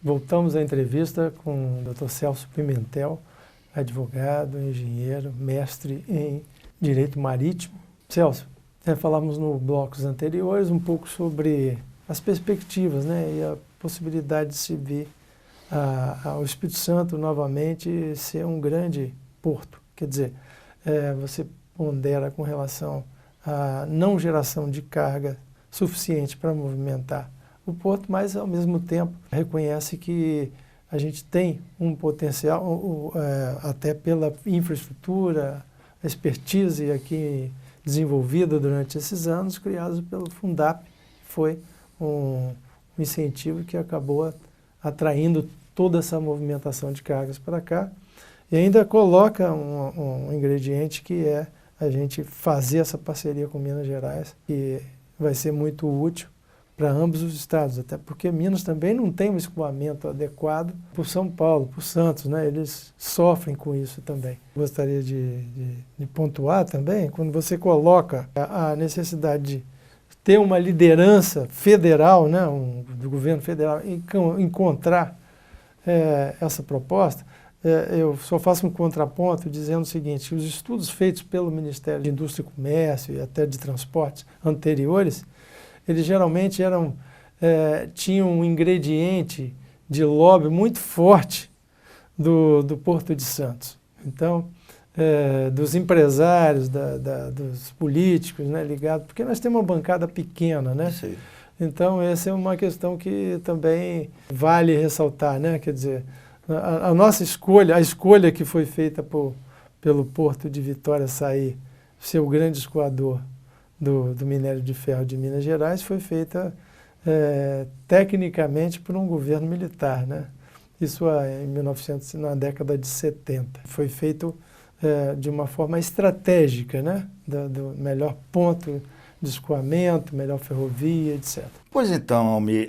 Voltamos à entrevista com o Dr. Celso Pimentel, advogado, engenheiro, mestre em Direito Marítimo. Celso, falamos nos blocos anteriores um pouco sobre as perspectivas, né, e a possibilidade de se ver o Espírito Santo novamente ser um grande porto. Quer dizer, você pondera com relação à não geração de carga suficiente para movimentar o porto, mas ao mesmo tempo reconhece que a gente tem um potencial, até pela infraestrutura, a expertise aqui desenvolvida durante esses anos, criados pelo Fundap, que foi um incentivo que acabou atraindo toda essa movimentação de cargas para cá, e ainda coloca um ingrediente que é a gente fazer essa parceria com Minas Gerais, que vai ser muito útil para ambos os estados, até porque Minas também não tem um escoamento adequado para São Paulo, para Santos, né? Eles sofrem com isso também. Gostaria de pontuar também, quando você coloca a necessidade de ter uma liderança federal, né, do governo federal, encontrar essa proposta, eu só faço um contraponto dizendo o seguinte: os estudos feitos pelo Ministério de Indústria e Comércio e até de Transportes anteriores, eles geralmente tinham um ingrediente de lobby muito forte do Porto de Santos. Então, dos empresários, dos políticos, né, ligados, porque nós temos uma bancada pequena, né? Sim. Então, essa é uma questão que também vale ressaltar, né? Quer dizer, a nossa escolha, a escolha que foi feita pelo Porto de Vitória sair, ser o grande escoador do minério de ferro de Minas Gerais, foi feita tecnicamente por um governo militar, né? Isso na década de 70. Foi feito de uma forma estratégica, né? Do melhor ponto de escoamento, melhor ferrovia, etc. Pois então, Almir,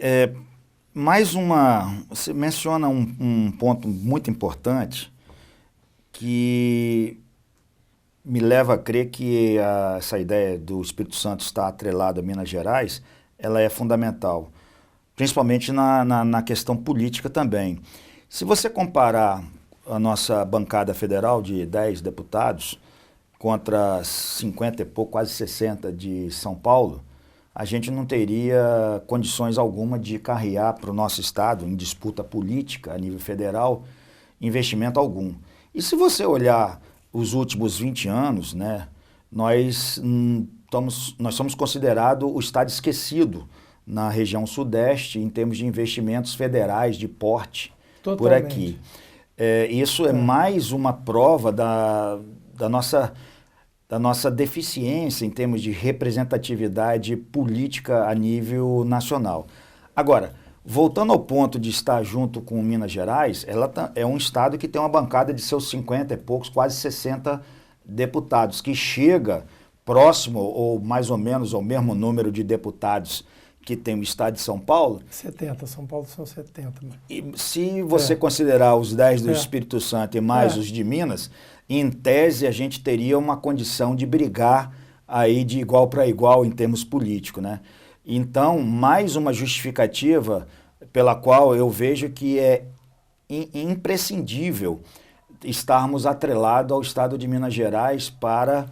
você menciona um ponto muito importante que me leva a crer que essa ideia do Espírito Santo estar atrelado a Minas Gerais, ela é fundamental, principalmente na questão política também. Se você comparar a nossa bancada federal de 10 deputados contra 50 e pouco, quase 60 de São Paulo, a gente não teria condições alguma de carrear para o nosso estado, em disputa política a nível federal, investimento algum. E se você olhar os últimos 20 anos, né, nós somos considerados o estado esquecido na região sudeste em termos de investimentos federais de porte. Totalmente. Por aqui. Isso é mais uma prova da nossa deficiência em termos de representatividade política a nível nacional. Agora, voltando ao ponto de estar junto com Minas Gerais, ela é um estado que tem uma bancada de seus 50 e poucos, quase 60 deputados, que chega próximo ou mais ou menos ao mesmo número de deputados que tem o estado de São Paulo. 70, São Paulo são 70. Né? E se você considerar os 10 do Espírito Santo e mais os de Minas, em tese a gente teria uma condição de brigar aí de igual para igual em termos políticos, né? Então, mais uma justificativa pela qual eu vejo que é imprescindível estarmos atrelados ao estado de Minas Gerais para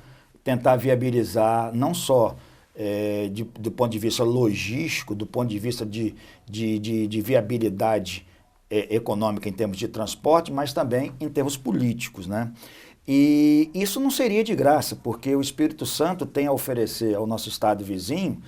tentar viabilizar não só do ponto de vista logístico, do ponto de vista de viabilidade econômica em termos de transporte, mas também em termos políticos, né? E isso não seria de graça, porque o Espírito Santo tem a oferecer ao nosso estado vizinho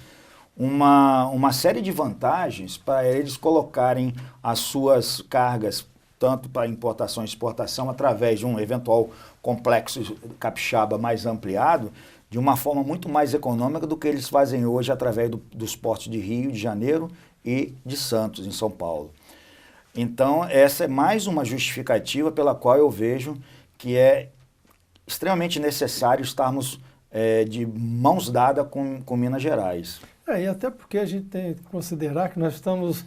uma série de vantagens para eles colocarem as suas cargas, tanto para importação e exportação, através de um eventual complexo capixaba mais ampliado, de uma forma muito mais econômica do que eles fazem hoje através dos portos de Rio de Janeiro e de Santos, em São Paulo. Então, essa é mais uma justificativa pela qual eu vejo que é extremamente necessário estarmos de mãos dadas com Minas Gerais. E até porque a gente tem que considerar que nós estamos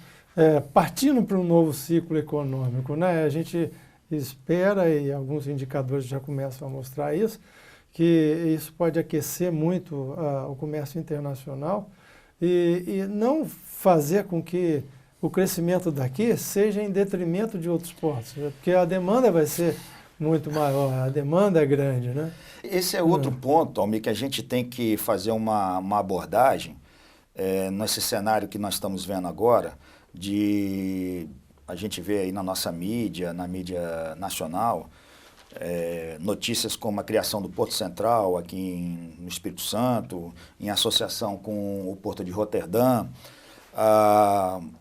partindo para um novo ciclo econômico, né? A gente espera, e alguns indicadores já começam a mostrar isso, que isso pode aquecer muito o comércio internacional e não fazer com que o crescimento daqui seja em detrimento de outros portos, né? Porque a demanda vai ser muito maior, a demanda é grande, né? Esse é outro ponto, Almir, que a gente tem que fazer uma abordagem nesse cenário que nós estamos vendo agora, a gente vê aí na nossa mídia, na mídia nacional, notícias como a criação do Porto Central aqui no Espírito Santo, em associação com o Porto de Roterdã,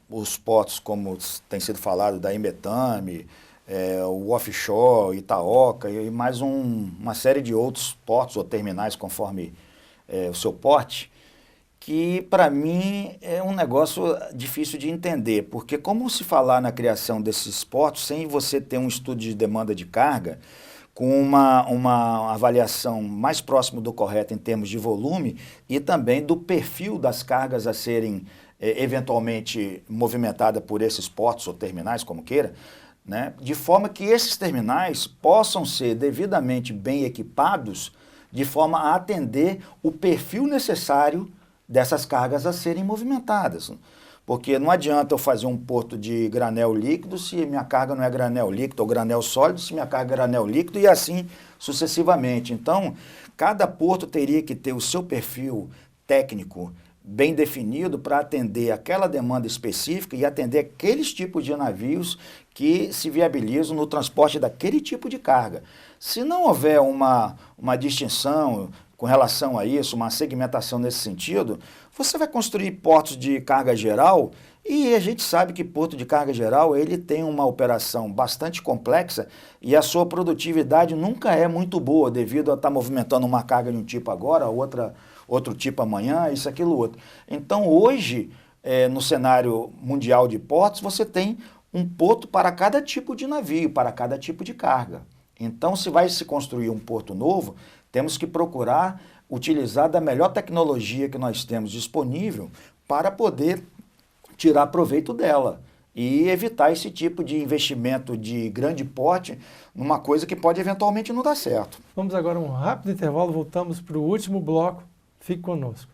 os portos, como tem sido falado, da Imetame, o offshore, Itaoca e mais uma série de outros portos ou terminais conforme o seu porte, que para mim é um negócio difícil de entender, porque como se falar na criação desses portos sem você ter um estudo de demanda de carga, com uma avaliação mais próxima do correto em termos de volume e também do perfil das cargas a serem eventualmente movimentadas por esses portos ou terminais, como queira, né? De forma que esses terminais possam ser devidamente bem equipados de forma a atender o perfil necessário dessas cargas a serem movimentadas. Porque não adianta eu fazer um porto de granel líquido se minha carga não é granel líquido, ou granel sólido se minha carga é granel líquido, e assim sucessivamente. Então, cada porto teria que ter o seu perfil técnico bem definido para atender aquela demanda específica e atender aqueles tipos de navios que se viabilizam no transporte daquele tipo de carga. Se não houver uma distinção com relação a isso, uma segmentação nesse sentido, você vai construir portos de carga geral e a gente sabe que porto de carga geral ele tem uma operação bastante complexa e a sua produtividade nunca é muito boa devido a estar movimentando uma carga de um tipo agora, outro tipo amanhã, isso, aquilo, outro. Então hoje, no cenário mundial de portos, você tem um porto para cada tipo de navio, para cada tipo de carga. Então, se vai se construir um porto novo, temos que procurar utilizar da melhor tecnologia que nós temos disponível para poder tirar proveito dela e evitar esse tipo de investimento de grande porte numa coisa que pode eventualmente não dar certo. Vamos agora a um rápido intervalo, voltamos para o último bloco. Fique conosco.